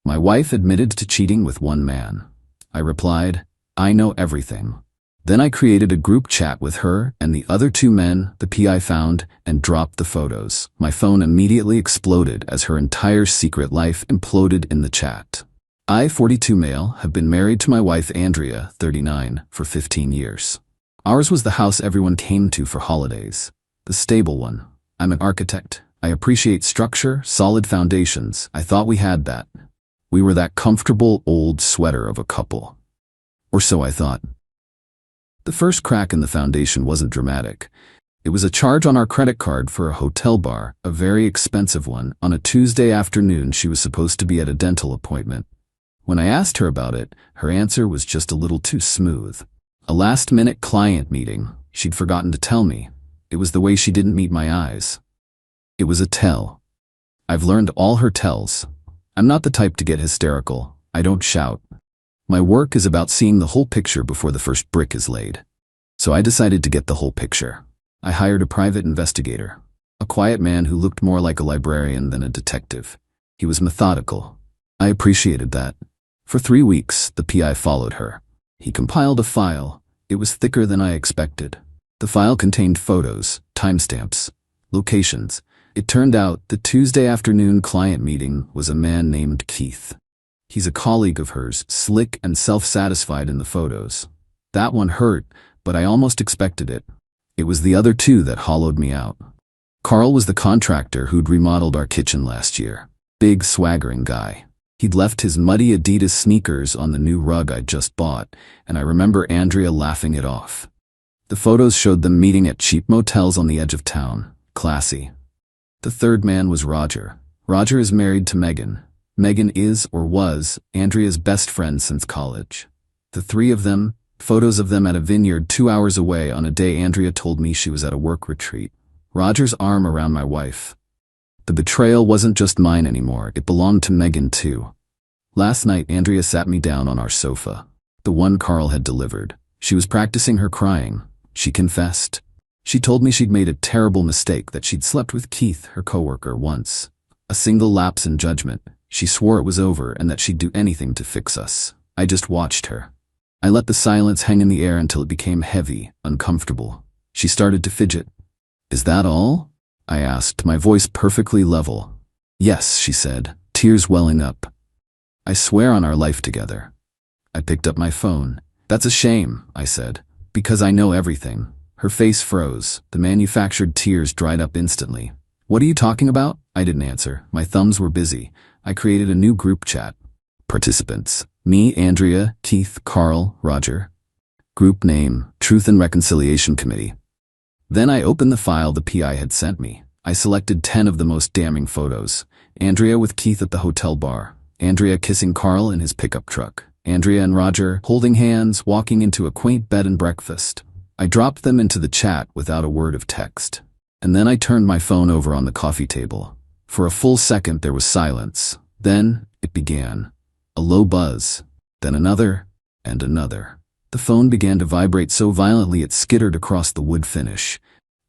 My wife admitted to cheating with one man. I replied, I know everything. Then I created a group chat with her and the other two men the PI found and dropped the photos. My phone immediately exploded as her entire secret life imploded in the chat. I, 42 male, have been married to my wife Andrea, 39, for 15 years. Ours was the house everyone came to for holidays. The stable one. I'm an architect. I appreciate structure, solid foundations. I thought we had that. We were that comfortable old sweater of a couple. Or so I thought. The first crack in the foundation wasn't dramatic. It was a charge on our credit card for a hotel bar, a very expensive one. On a Tuesday afternoon, she was supposed to be at a dental appointment. When I asked her about it, her answer was just a little too smooth. A last-minute client meeting. She'd forgotten to tell me. It was the way she didn't meet my eyes. It was a tell. I've learned all her tells. I'm not the type to get hysterical. I don't shout. My work is about seeing the whole picture before the first brick is laid. So I decided to get the whole picture. I hired a private investigator, a quiet man who looked more like a librarian than a detective. He was methodical. I appreciated that. For 3 weeks, the PI followed her. He compiled a file. It was thicker than I expected. The file contained photos, timestamps, locations. It turned out the Tuesday afternoon client meeting was a man named Keith. He's a colleague of hers, slick and self-satisfied in the photos. That one hurt, but I almost expected it. It was the other two that hollowed me out. Carl was the contractor who'd remodeled our kitchen last year. Big, swaggering guy. He'd left his muddy Adidas sneakers on the new rug I'd just bought, and I remember Andrea laughing it off. The photos showed them meeting at cheap motels on the edge of town. Classy. The third man was Roger. Roger is married to Megan. Megan is, or was, Andrea's best friend since college. The three of them, photos of them at a vineyard 2 hours away on a day Andrea told me she was at a work retreat. Roger's arm around my wife. The betrayal wasn't just mine anymore, it belonged to Megan too. Last night, Andrea sat me down on our sofa. The one Carl had delivered. She was practicing her crying. She confessed. She told me she'd made a terrible mistake, that she'd slept with Keith, her coworker, once. A single lapse in judgment. She swore it was over and that she'd do anything to fix us. I just watched her. I let the silence hang in the air until it became heavy, uncomfortable. She started to fidget. Is that all? I asked, my voice perfectly level. Yes, she said, tears welling up. I swear on our life together. I picked up my phone. That's a shame, I said, because I know everything. Her face froze. The manufactured tears dried up instantly. What are you talking about? I didn't answer. My thumbs were busy. I created a new group chat. Participants. Me, Andrea, Keith, Carl, Roger. Group name, Truth and Reconciliation Committee. Then I opened the file the PI had sent me. I selected 10 of the most damning photos. Andrea with Keith at the hotel bar. Andrea kissing Carl in his pickup truck. Andrea and Roger holding hands, walking into a quaint bed and breakfast. I dropped them into the chat without a word of text. And then I turned my phone over on the coffee table. For a full second there was silence. Then it began. A low buzz. Then another, and another. The phone began to vibrate so violently it skittered across the wood finish.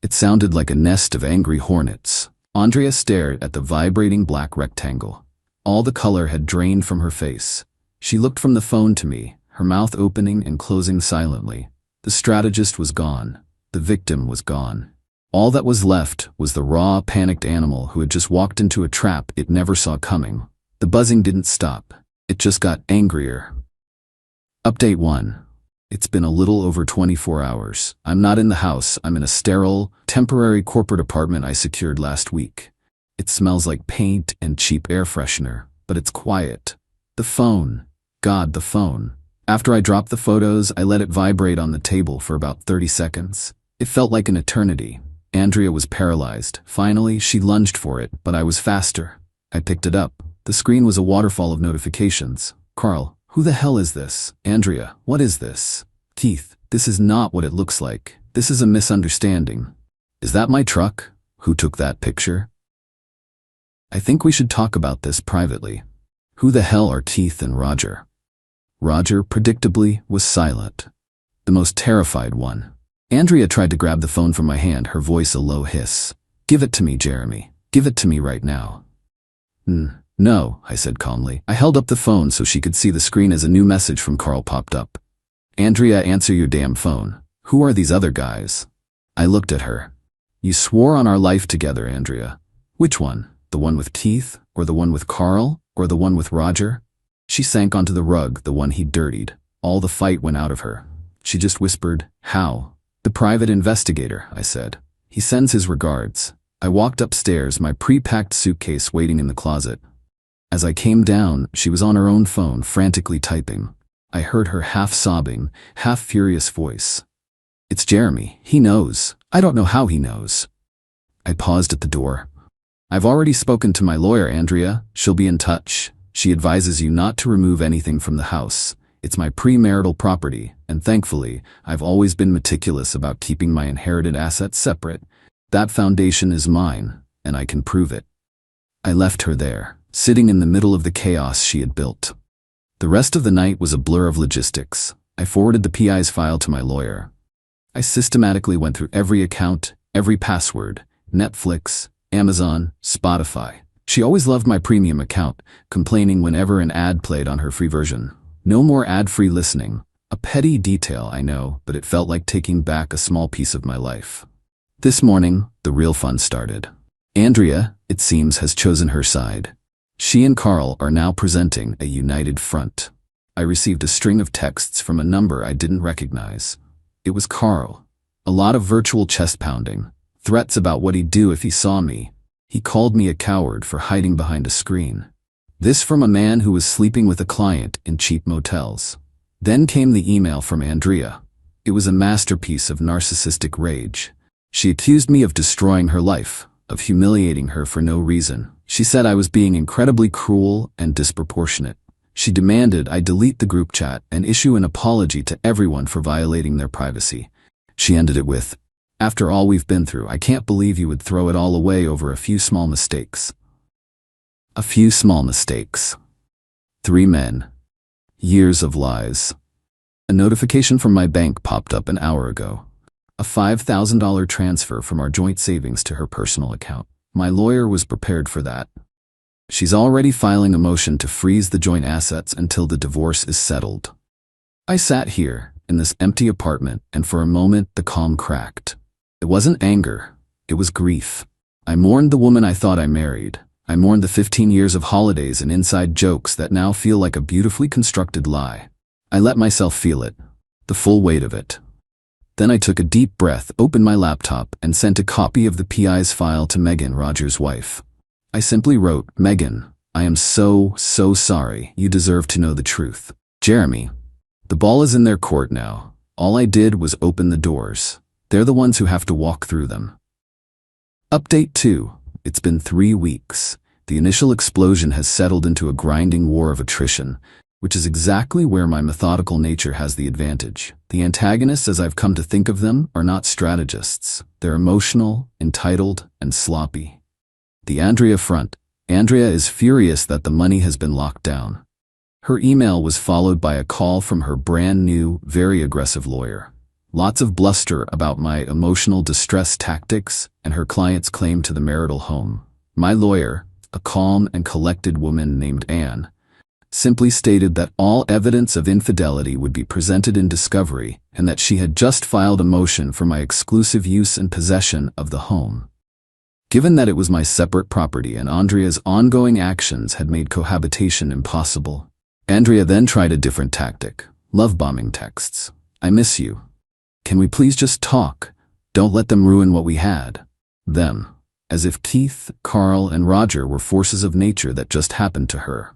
It sounded like a nest of angry hornets. Andrea stared at the vibrating black rectangle. All the color had drained from her face. She looked from the phone to me, her mouth opening and closing silently. The strategist was gone. The victim was gone. All that was left was the raw, panicked animal who had just walked into a trap it never saw coming. The buzzing didn't stop. It just got angrier. Update 1. It's been a little over 24 hours. I'm not in the house. I'm in a sterile, temporary corporate apartment I secured last week. It smells like paint and cheap air freshener, but it's quiet. The phone. God, the phone. After I dropped the photos, I let it vibrate on the table for about 30 seconds. It felt like an eternity. Andrea was paralyzed. Finally, she lunged for it, but I was faster. I picked it up. The screen was a waterfall of notifications. Carl, who the hell is this? Andrea, what is this? Keith, this is not what it looks like. This is a misunderstanding. Is that my truck? Who took that picture? I think we should talk about this privately. Who the hell are Keith and Roger? Roger, predictably, was silent. The most terrified one. Andrea tried to grab the phone from my hand, her voice a low hiss. Give it to me, Jeremy. Give it to me right now. No, I said calmly. I held up the phone so she could see the screen as a new message from Carl popped up. Andrea, answer your damn phone. Who are these other guys? I looked at her. You swore on our life together, Andrea. Which one? The one with teeth? Or the one with Carl? Or the one with Roger? She sank onto the rug, the one he'd dirtied. All the fight went out of her. She just whispered, how? The private investigator, I said. He sends his regards. I walked upstairs, my pre-packed suitcase waiting in the closet. As I came down, she was on her own phone, frantically typing. I heard her half-sobbing, half-furious voice. It's Jeremy. He knows. I don't know how he knows. I paused at the door. I've already spoken to my lawyer, Andrea. She'll be in touch. She advises you not to remove anything from the house. It's my premarital property, and thankfully, I've always been meticulous about keeping my inherited assets separate. That foundation is mine, and I can prove it. I left her there, sitting in the middle of the chaos she had built. The rest of the night was a blur of logistics. I forwarded the PI's file to my lawyer. I systematically went through every account, every password, Netflix, Amazon, Spotify. She always loved my premium account, complaining whenever an ad played on her free version. No more ad-free listening. A petty detail, I know, but it felt like taking back a small piece of my life. This morning, the real fun started. Andrea, it seems, has chosen her side. She and Carl are now presenting a united front. I received a string of texts from a number I didn't recognize. It was Carl. A lot of virtual chest pounding, threats about what he'd do if he saw me. He called me a coward for hiding behind a screen. This from a man who was sleeping with a client in cheap motels. Then came the email from Andrea. It was a masterpiece of narcissistic rage. She accused me of destroying her life, of humiliating her for no reason. She said I was being incredibly cruel and disproportionate. She demanded I delete the group chat and issue an apology to everyone for violating their privacy. She ended it with, after all we've been through, I can't believe you would throw it all away over a few small mistakes. A few small mistakes. 3 men. Years of lies. A notification from my bank popped up an hour ago. A $5,000 transfer from our joint savings to her personal account. My lawyer was prepared for that. She's already filing a motion to freeze the joint assets until the divorce is settled. I sat here, in this empty apartment, and for a moment the calm cracked. It wasn't anger, it was grief. I mourned the woman I thought I married. I mourned the 15 years of holidays and inside jokes that now feel like a beautifully constructed lie. I let myself feel it, the full weight of it. Then I took a deep breath, opened my laptop, and sent a copy of the PI's file to Megan, Roger's wife. I simply wrote, Megan, I am so sorry. You deserve to know the truth. Jeremy, the ball is in their court now. All I did was open the doors. They're the ones who have to walk through them. Update 2. It's been 3 weeks. The initial explosion has settled into a grinding war of attrition, which is exactly where my methodical nature has the advantage. The antagonists, as I've come to think of them, are not strategists. They're emotional, entitled, and sloppy. The Andrea front. Andrea is furious that the money has been locked down. Her email was followed by a call from her brand new, very aggressive lawyer. Lots of bluster about my emotional distress tactics and her client's claim to the marital home. My lawyer, a calm and collected woman named Anne, simply stated that all evidence of infidelity would be presented in discovery and that she had just filed a motion for my exclusive use and possession of the home. Given that it was my separate property and Andrea's ongoing actions had made cohabitation impossible, Andrea then tried a different tactic, love-bombing texts. I miss you. Can we please just talk? Don't let them ruin what we had. Them. As if Keith, Carl, and Roger were forces of nature that just happened to her.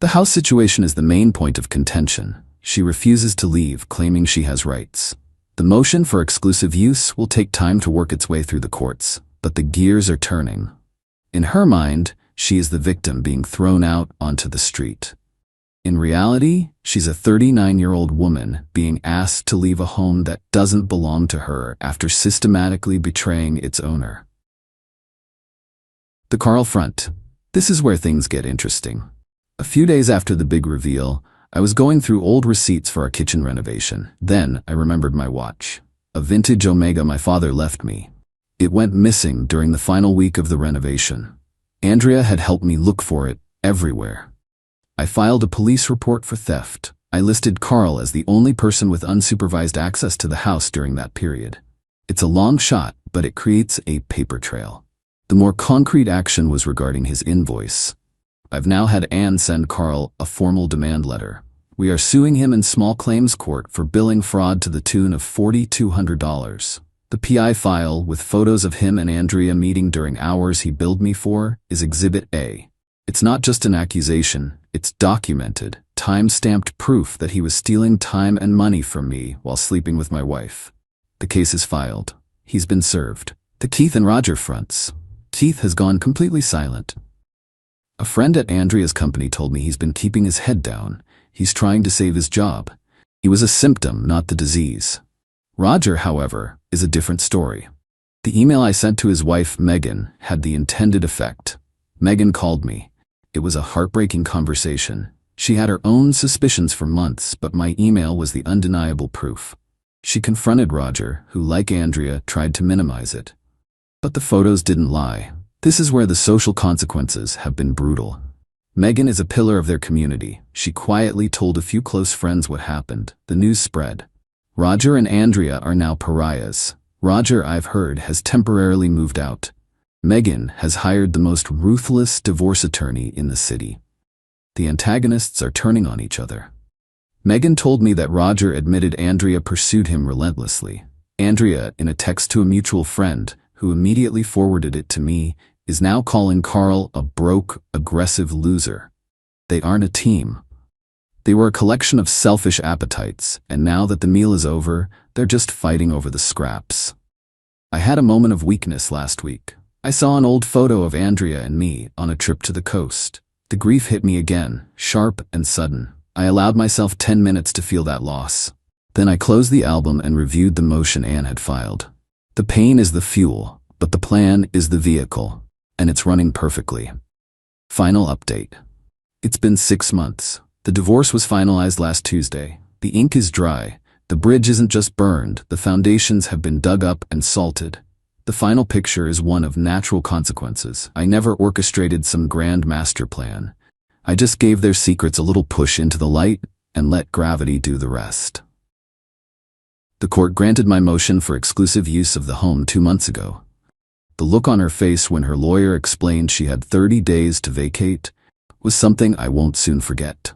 The house situation is the main point of contention. She refuses to leave, claiming she has rights. The motion for exclusive use will take time to work its way through the courts, but the gears are turning. In her mind, she is the victim being thrown out onto the street. In reality, she's a 39-year-old woman being asked to leave a home that doesn't belong to her after systematically betraying its owner. The Carl front. This is where things get interesting. A few days after the big reveal, I was going through old receipts for our kitchen renovation. Then I remembered my watch, a vintage Omega my father left me. It went missing during the final week of the renovation. Andrea had helped me look for it everywhere. I filed a police report for theft. I listed Carl as the only person with unsupervised access to the house during that period. It's a long shot, but it creates a paper trail. The more concrete action was regarding his invoice. I've now had Anne send Carl a formal demand letter. We are suing him in small claims court for billing fraud to the tune of $4,200. The PI file, with photos of him and Andrea meeting during hours he billed me for, is Exhibit A. It's not just an accusation, it's documented, time-stamped proof that he was stealing time and money from me while sleeping with my wife. The case is filed. He's been served. The Keith and Roger fronts. Keith has gone completely silent. A friend at Andrea's company told me he's been keeping his head down. He's trying to save his job. He was a symptom, not the disease. Roger, however, is a different story. The email I sent to his wife, Megan, had the intended effect. Megan called me. It was a heartbreaking conversation. She had her own suspicions for months, but my email was the undeniable proof. She confronted Roger, who, like Andrea, tried to minimize it. But the photos didn't lie. This is where the social consequences have been brutal. Megan is a pillar of their community. She quietly told a few close friends what happened. The news spread. Roger and Andrea are now pariahs. Roger, I've heard, has temporarily moved out. Megan has hired the most ruthless divorce attorney in the city. The antagonists are turning on each other. Megan told me that Roger admitted Andrea pursued him relentlessly. Andrea, in a text to a mutual friend, who immediately forwarded it to me, is now calling Carl a broke, aggressive loser. They aren't a team. They were a collection of selfish appetites, and now that the meal is over, they're just fighting over the scraps. I had a moment of weakness last week. I saw an old photo of Andrea and me on a trip to the coast. The grief hit me again, sharp and sudden. I allowed myself 10 minutes to feel that loss. Then I closed the album and reviewed the motion Anne had filed. The pain is the fuel, but the plan is the vehicle, and it's running perfectly. Final update. It's been 6 months. The divorce was finalized last Tuesday. The ink is dry. The bridge isn't just burned, the foundations have been dug up and salted. The final picture is one of natural consequences. I never orchestrated some grand master plan. I just gave their secrets a little push into the light and let gravity do the rest. The court granted my motion for exclusive use of the home 2 months ago. The look on her face when her lawyer explained she had 30 days to vacate was something I won't soon forget.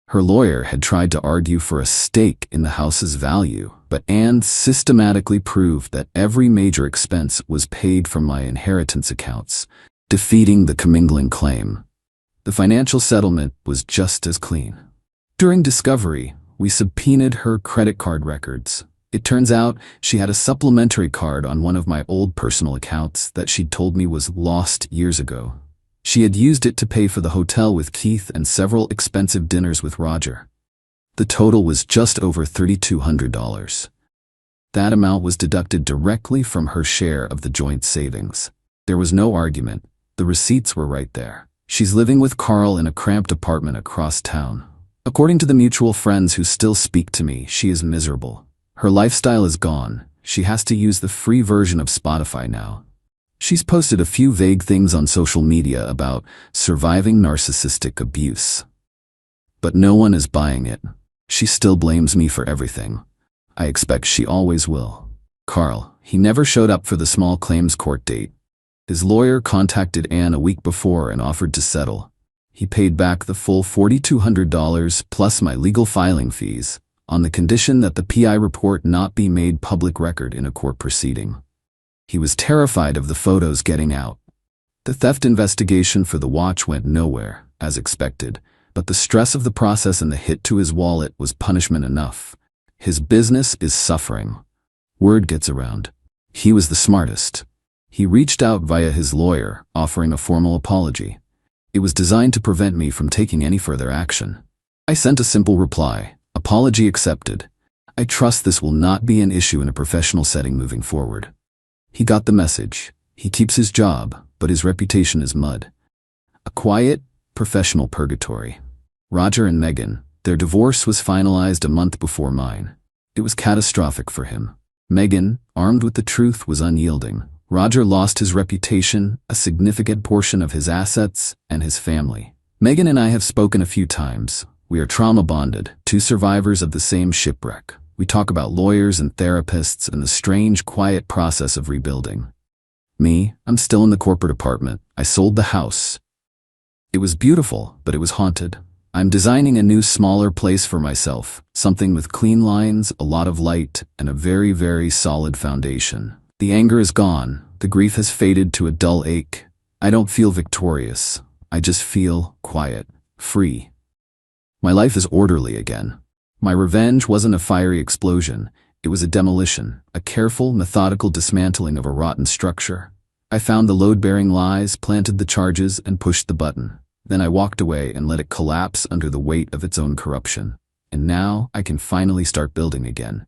Her lawyer had tried to argue for a stake in the house's value, but Anne systematically proved that every major expense was paid from my inheritance accounts, defeating the commingling claim. The financial settlement was just as clean. During discovery, we subpoenaed her credit card records. It turns out she had a supplementary card on one of my old personal accounts that she'd told me was lost years ago. She had used it to pay for the hotel with Keith and several expensive dinners with Roger. The total was just over $3,200. That amount was deducted directly from her share of the joint savings. There was no argument. The receipts were right there. She's living with Carl in a cramped apartment across town. According to the mutual friends who still speak to me, she is miserable. Her lifestyle is gone. She has to use the free version of Spotify now. She's posted a few vague things on social media about surviving narcissistic abuse. But no one is buying it. She still blames me for everything. I expect she always will. Carl, he never showed up for the small claims court date. His lawyer contacted Anne a week before and offered to settle. He paid back the full $4,200 plus my legal filing fees, on the condition that the PI report not be made public record in a court proceeding. He was terrified of the photos getting out. The theft investigation for the watch went nowhere, as expected, but the stress of the process and the hit to his wallet was punishment enough. His business is suffering. Word gets around. He was the smartest. He reached out via his lawyer, offering a formal apology. It was designed to prevent me from taking any further action. I sent a simple reply, apology accepted. I trust this will not be an issue in a professional setting moving forward. He got the message. He keeps his job, but his reputation is mud. A quiet, professional purgatory. Roger and Megan, their divorce was finalized a month before mine. It was catastrophic for him. Megan, armed with the truth, was unyielding. Roger lost his reputation, a significant portion of his assets, and his family. Megan and I have spoken a few times. We are trauma bonded, two survivors of the same shipwreck. We talk about lawyers and therapists and the strange, quiet process of rebuilding. Me, I'm still in the corporate apartment. I sold the house. It was beautiful, but it was haunted. I'm designing a new, smaller place for myself, something with clean lines, a lot of light, and a very, very solid foundation. The anger is gone. The grief has faded to a dull ache. I don't feel victorious. I just feel quiet, free. My life is orderly again. My revenge wasn't a fiery explosion. It was a demolition, a careful, methodical dismantling of a rotten structure. I found the load-bearing lies, planted the charges, and pushed the button. Then I walked away and let it collapse under the weight of its own corruption. And now I can finally start building again.